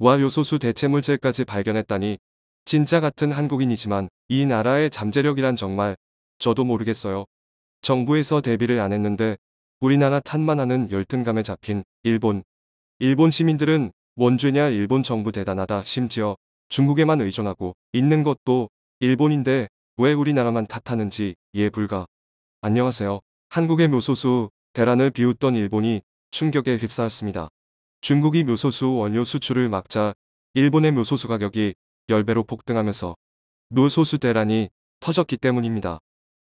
와 요소수 대체물질까지 발견했다니 진짜 같은 한국인이지만 이 나라의 잠재력이란 정말 저도 모르겠어요. 정부에서 대비를 안 했는데 우리나라 탓만 하는 열등감에 잡힌 일본. 일본 시민들은 원주냐 일본 정부 대단하다 심지어 중국에만 의존하고 있는 것도 일본인데 왜 우리나라만 탓하는지 이해 불가. 안녕하세요. 한국의 묘소수 대란을 비웃던 일본이 충격에 휩싸였습니다. 중국이 묘소수 원료 수출을 막자 일본의 묘소수 가격이 10배로 폭등하면서 묘소수 대란이 터졌기 때문입니다.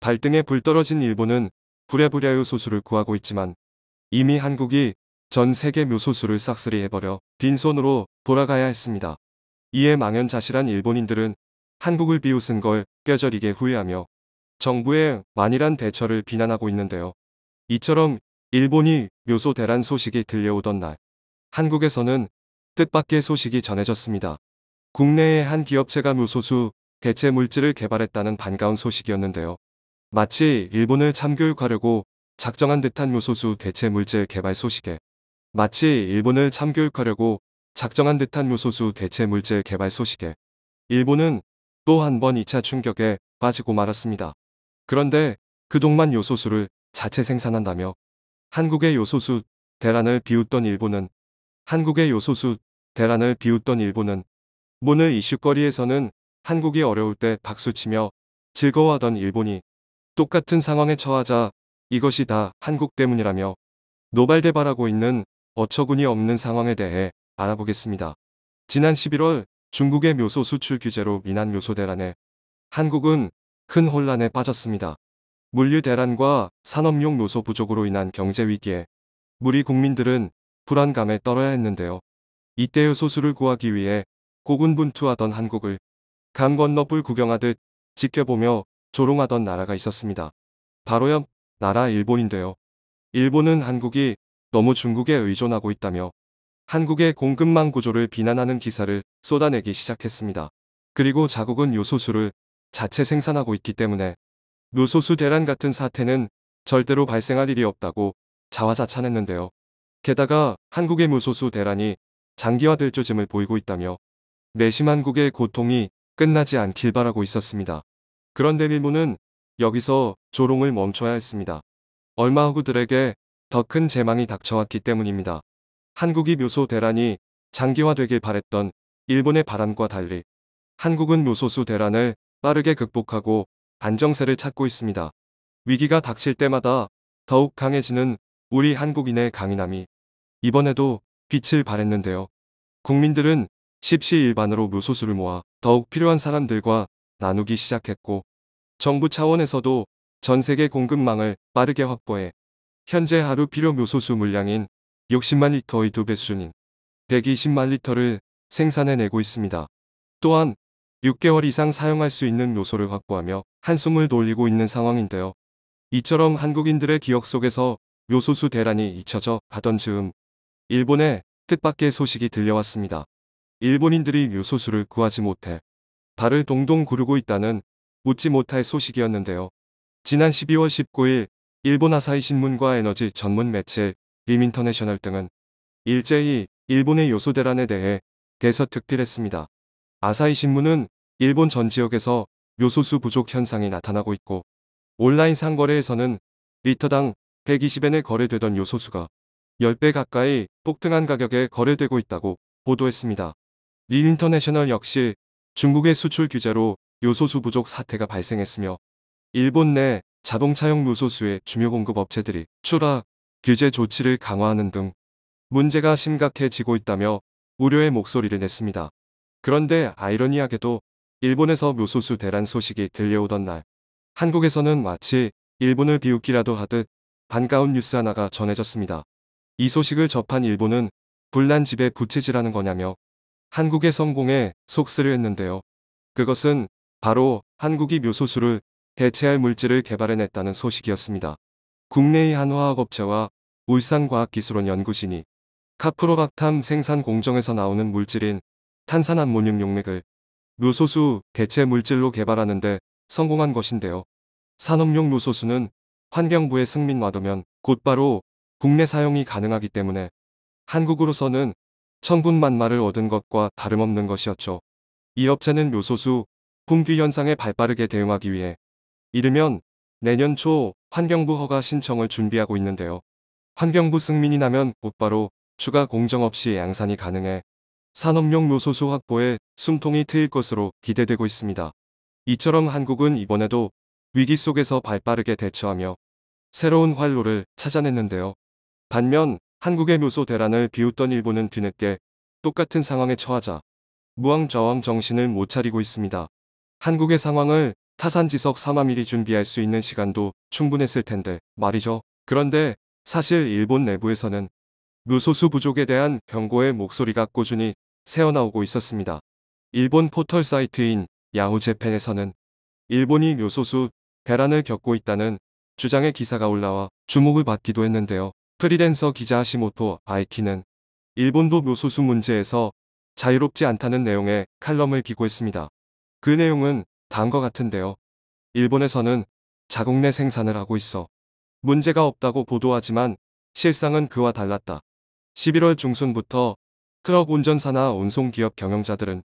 발등에 불 떨어진 일본은 부랴부랴 묘소수를 구하고 있지만 이미 한국이 전 세계 묘소수를 싹쓸이 해버려 빈손으로 돌아가야 했습니다. 이에 망연자실한 일본인들은 한국을 비웃은 걸 뼈저리게 후회하며 정부의 만일한 대처를 비난하고 있는데요. 이처럼 일본이 묘소 대란 소식이 들려오던 날 한국에서는 뜻밖의 소식이 전해졌습니다. 국내의 한 기업체가 묘소수 대체 물질을 개발했다는 반가운 소식이었는데요. 마치 일본을 참교육하려고 작정한 듯한 묘소수 대체 물질 개발 소식에 일본은 또 한 번 2차 충격에 빠지고 말았습니다. 그런데 그동안 요소수를 자체 생산한다며 한국의 요소수 대란을 비웃던 일본은 오늘 이슈거리에서는 한국이 어려울 때 박수치며 즐거워하던 일본이 똑같은 상황에 처하자 이것이 다 한국 때문이라며 노발대발하고 있는 어처구니 없는 상황에 대해 알아보겠습니다. 지난 11월 중국의 묘소 수출 규제로 인한 묘소 대란에 한국은 큰 혼란에 빠졌습니다. 물류 대란과 산업용 묘소 부족으로 인한 경제 위기에 우리 국민들은 불안감에 떨어야 했는데요. 이때 요소수를 구하기 위해 고군분투하던 한국을 강 건너 뿔 구경하듯 지켜보며 조롱하던 나라가 있었습니다. 바로 옆 나라 일본인데요. 일본은 한국이 너무 중국에 의존하고 있다며 한국의 공급망 구조를 비난하는 기사를 쏟아내기 시작했습니다. 그리고 자국은 요소수를 자체 생산하고 있기 때문에 묘소수 대란 같은 사태는 절대로 발생할 일이 없다고 자화자찬했는데요. 게다가 한국의 묘소수 대란이 장기화될 조짐을 보이고 있다며 내심 한국의 고통이 끝나지 않길 바라고 있었습니다. 그런데 일본은 여기서 조롱을 멈춰야 했습니다. 얼마 후 그들에게 더 큰 재앙이 닥쳐왔기 때문입니다. 한국이 묘소 대란이 장기화되길 바랬던 일본의 바람과 달리 한국은 묘소수 대란을 빠르게 극복하고 안정세를 찾고 있습니다. 위기가 닥칠 때마다 더욱 강해지는 우리 한국인의 강인함이 이번에도 빛을 발했는데요. 국민들은 십시일반으로 묘소수를 모아 더욱 필요한 사람들과 나누기 시작했고 정부 차원에서도 전 세계 공급망을 빠르게 확보해 현재 하루 필요 묘소수 물량인 60만 리터의 2배 수준인 120만 리터를 생산해내고 있습니다. 또한 6개월 이상 사용할 수 있는 묘소를 확보하며 한숨을 돌리고 있는 상황인데요. 이처럼 한국인들의 기억 속에서 묘소수 대란이 잊혀져 가던 즈음 일본의 뜻밖의 소식이 들려왔습니다. 일본인들이 묘소수를 구하지 못해 발을 동동 구르고 있다는 웃지 못할 소식이었는데요. 지난 12월 19일 일본 아사히 신문과 에너지 전문 매체 림인터내셔널 등은 일제히 일본의 요소 대란에 대해 대서특필했습니다. 아사히 신문은 일본 전 지역에서 묘소수 부족 현상이 나타나고 있고 온라인 상거래에서는 리터당 120엔에 거래되던 요소수가 10배 가까이 폭등한 가격에 거래되고 있다고 보도했습니다. 림인터내셔널 역시 중국의 수출 규제로 요소수 부족 사태가 발생했으며 일본 내 자동차용 묘소수의 주요 공급 업체들이 추락, 규제 조치를 강화하는 등 문제가 심각해지고 있다며 우려의 목소리를 냈습니다. 그런데 아이러니하게도 일본에서 묘소수 대란 소식이 들려오던 날 한국에서는 마치 일본을 비웃기라도 하듯 반가운 뉴스 하나가 전해졌습니다. 이 소식을 접한 일본은 불난 집에 부채질하는 거냐며 한국의 성공에 속쓰려 했는데요. 그것은 바로 한국이 묘소수를 대체할 물질을 개발해냈다는 소식이었습니다. 국내의 한 화학업체와 울산과학기술원 연구진이 카프로박탐 생산 공정에서 나오는 물질인 탄산암모늄 용맥을 묘소수 대체 물질로 개발하는 데 성공한 것인데요. 산업용 묘소수는 환경부의 승인받으면 곧바로 국내 사용이 가능하기 때문에 한국으로서는 천군만마를 얻은 것과 다름없는 것이었죠. 이 업체는 묘소수 품귀 현상에 발빠르게 대응하기 위해 이르면 내년 초 환경부 허가 신청을 준비하고 있는데요. 환경부 승인이 나면 곧바로 추가 공정 없이 양산이 가능해 산업용 묘소수 확보에 숨통이 트일 것으로 기대되고 있습니다. 이처럼 한국은 이번에도 위기 속에서 발빠르게 대처하며 새로운 활로를 찾아냈는데요. 반면 한국의 묘소 대란을 비웃던 일본은 뒤늦게 똑같은 상황에 처하자 무왕좌왕 정신을 못 차리고 있습니다. 한국의 상황을 타산지석 3화미리 준비할 수 있는 시간도 충분했을 텐데 말이죠. 그런데 사실 일본 내부에서는 묘소수 부족에 대한 경고의 목소리가 꾸준히 새어나오고 있었습니다. 일본 포털 사이트인 야후재팬에서는 일본이 묘소수 대란을 겪고 있다는 주장의 기사가 올라와 주목을 받기도 했는데요. 프리랜서 기자 하시모토 아이키는 일본도 묘소수 문제에서 자유롭지 않다는 내용의 칼럼을 기고했습니다. 그 내용은 다음과 같은데요. 일본에서는 자국 내 생산을 하고 있어 문제가 없다고 보도하지만 실상은 그와 달랐다. 11월 중순부터 트럭 운전사나 운송기업 경영자들은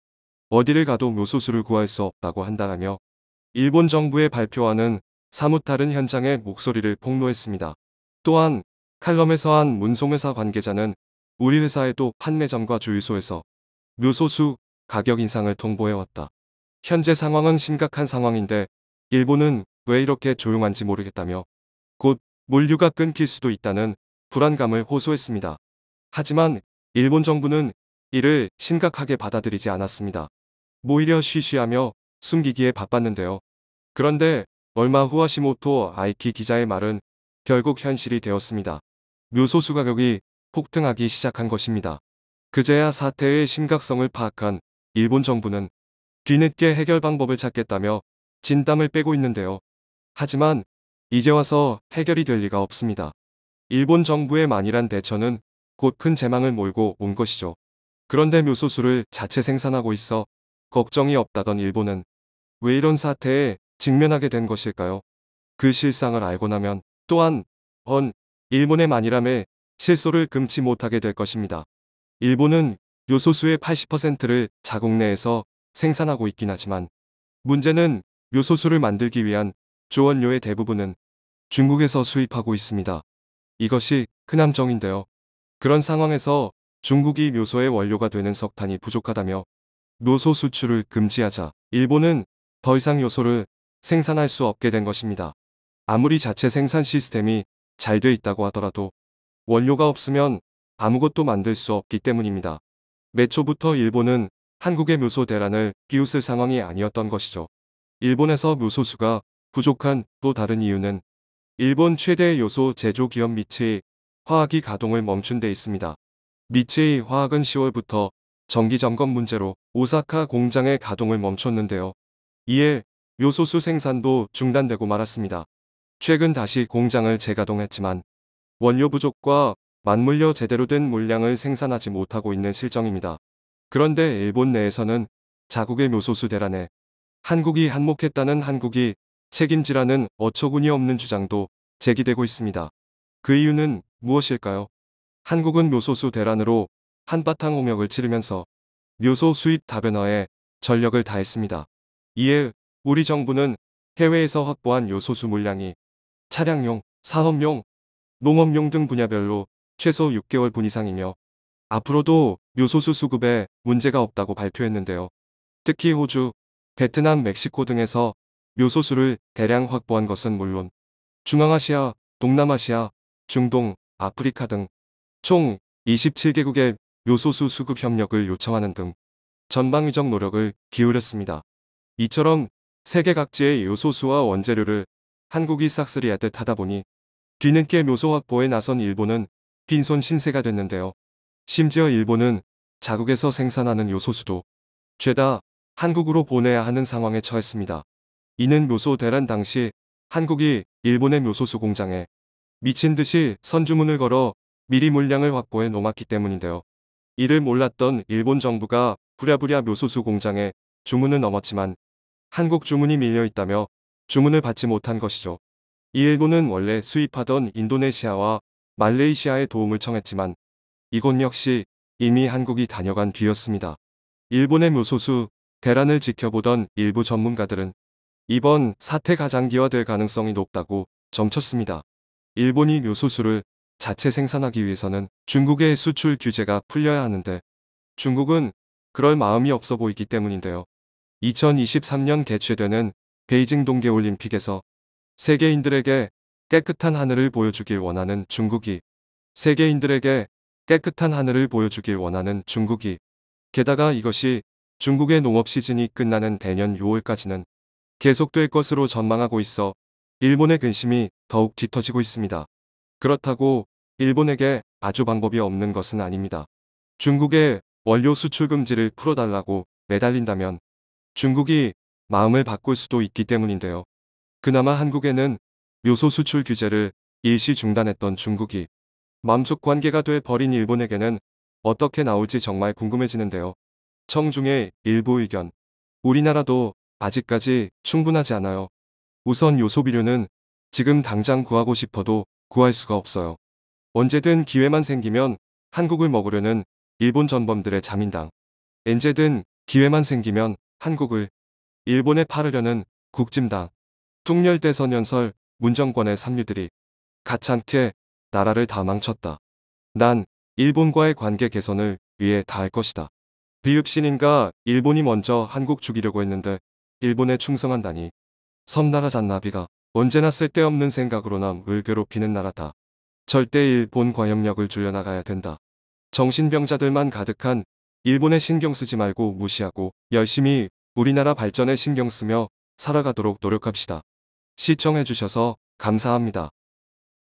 어디를 가도 묘소수를 구할 수 없다고 한다라며 일본 정부의 발표와는 사뭇 다른 현장의 목소리를 폭로했습니다. 또한 칼럼에서 한 운송회사 관계자는 우리 회사에도 판매점과 주유소에서 묘소수 가격 인상을 통보해왔다. 현재 상황은 심각한 상황인데 일본은 왜 이렇게 조용한지 모르겠다며 곧 물류가 끊길 수도 있다는 불안감을 호소했습니다. 하지만 일본 정부는 이를 심각하게 받아들이지 않았습니다. 오히려 쉬쉬하며 숨기기에 바빴는데요. 그런데 얼마 후 하시모토 아이키 기자의 말은 결국 현실이 되었습니다. 묘소수 가격이 폭등하기 시작한 것입니다. 그제야 사태의 심각성을 파악한 일본 정부는 뒤늦게 해결 방법을 찾겠다며 진땀을 빼고 있는데요. 하지만 이제 와서 해결이 될 리가 없습니다. 일본 정부의 만일한 대처는 곧 큰 재망을 몰고 온 것이죠. 그런데 묘소수를 자체 생산하고 있어 걱정이 없다던 일본은 왜 이런 사태에 직면하게 된 것일까요? 그 실상을 알고 나면 또한 일본의 만일함에 실소를 금치 못하게 될 것입니다. 일본은 묘소수의 80%를 자국 내에서 생산하고 있긴 하지만 문제는 묘소수를 만들기 위한 주원료의 대부분은 중국에서 수입하고 있습니다. 이것이 큰 함정인데요. 그런 상황에서 중국이 묘소의 원료가 되는 석탄이 부족하다며 묘소 수출을 금지하자 일본은 더 이상 묘소를 생산할 수 없게 된 것입니다. 아무리 자체 생산 시스템이 잘 돼 있다고 하더라도 원료가 없으면 아무것도 만들 수 없기 때문입니다. 매초부터 일본은 한국의 묘소 대란을 비웃을 상황이 아니었던 것이죠. 일본에서 묘소수가 부족한 또 다른 이유는 일본 최대 요소 제조 기업 미츠이 화학이 가동을 멈춘 데 있습니다. 미츠이 화학은 10월부터 정기 점검 문제로 오사카 공장의 가동을 멈췄는데요. 이에 묘소수 생산도 중단되고 말았습니다. 최근 다시 공장을 재가동했지만 원료 부족과 맞물려 제대로 된 물량을 생산하지 못하고 있는 실정입니다. 그런데 일본 내에서는 자국의 묘소수 대란에 한국이 한몫했다는 한국이 책임지라는 어처구니 없는 주장도 제기되고 있습니다. 그 이유는 무엇일까요? 한국은 묘소수 대란으로 한바탕 홍역을 치르면서 묘소 수입 다변화에 전력을 다했습니다. 이에 우리 정부는 해외에서 확보한 요소수 물량이 차량용, 산업용, 농업용 등 분야별로 최소 6개월 분 이상이며 앞으로도 묘소수 수급에 문제가 없다고 발표했는데요. 특히 호주, 베트남, 멕시코 등에서 묘소수를 대량 확보한 것은 물론 중앙아시아, 동남아시아, 중동, 아프리카 등 총 27개국의 묘소수 수급 협력을 요청하는 등 전방위적 노력을 기울였습니다. 이처럼 세계 각지의 요소수와 원재료를 한국이 싹쓸이하듯 하다 보니 뒤늦게 묘소 확보에 나선 일본은 빈손 신세가 됐는데요. 심지어 일본은 자국에서 생산하는 요소수도 죄다 한국으로 보내야 하는 상황에 처했습니다. 이는 묘소 대란 당시 한국이 일본의 묘소수 공장에 미친 듯이 선주문을 걸어 미리 물량을 확보해 놓았기 때문인데요. 이를 몰랐던 일본 정부가 부랴부랴 묘소수 공장에 주문을 넘었지만 한국 주문이 밀려 있다며 주문을 받지 못한 것이죠. 이 일본은 원래 수입하던 인도네시아와 말레이시아에 도움을 청했지만 이곳 역시 이미 한국이 다녀간 뒤였습니다. 일본의 묘소수 대란을 지켜보던 일부 전문가들은 이번 사태 가장기화될 가능성이 높다고 점쳤습니다. 일본이 묘소수를 자체 생산하기 위해서는 중국의 수출 규제가 풀려야 하는데 중국은 그럴 마음이 없어 보이기 때문인데요. 2023년 개최되는 베이징 동계올림픽에서 세계인들에게 깨끗한 하늘을 보여주길 원하는 중국이 게다가 이것이 중국의 농업 시즌이 끝나는 내년 6월까지는 계속될 것으로 전망하고 있어 일본의 근심이 더욱 짙어지고 있습니다. 그렇다고 일본에게 아주 방법이 없는 것은 아닙니다. 중국의 원료 수출 금지를 풀어달라고 매달린다면 중국이 마음을 바꿀 수도 있기 때문인데요. 그나마 한국에는 묘소 수출 규제를 일시 중단했던 중국이 남북 관계가 돼 버린 일본에게는 어떻게 나올지 정말 궁금해지는데요. 청중의 일부 의견. 우리나라도 아직까지 충분하지 않아요. 우선 요소 비료는 지금 당장 구하고 싶어도 구할 수가 없어요. 언제든 기회만 생기면 한국을 먹으려는 일본 전범들의 자민당. 언제든 기회만 생기면 한국을 일본에 팔으려는 국진당. 퉁렬대선 연설 문정권의 삼류들이 가찮게 나라를 다 망쳤다. 난 일본과의 관계 개선을 위해 다 할 것이다. 비읍신인가 일본이 먼저 한국 죽이려고 했는데 일본에 충성한다니. 섬나라 잔나비가 언제나 쓸데없는 생각으로나 을 괴롭히는 나라다. 절대 일본 과염력을 줄여나가야 된다. 정신병자들만 가득한 일본에 신경 쓰지 말고 무시하고 열심히 우리나라 발전에 신경 쓰며 살아가도록 노력합시다. 시청해주셔서 감사합니다.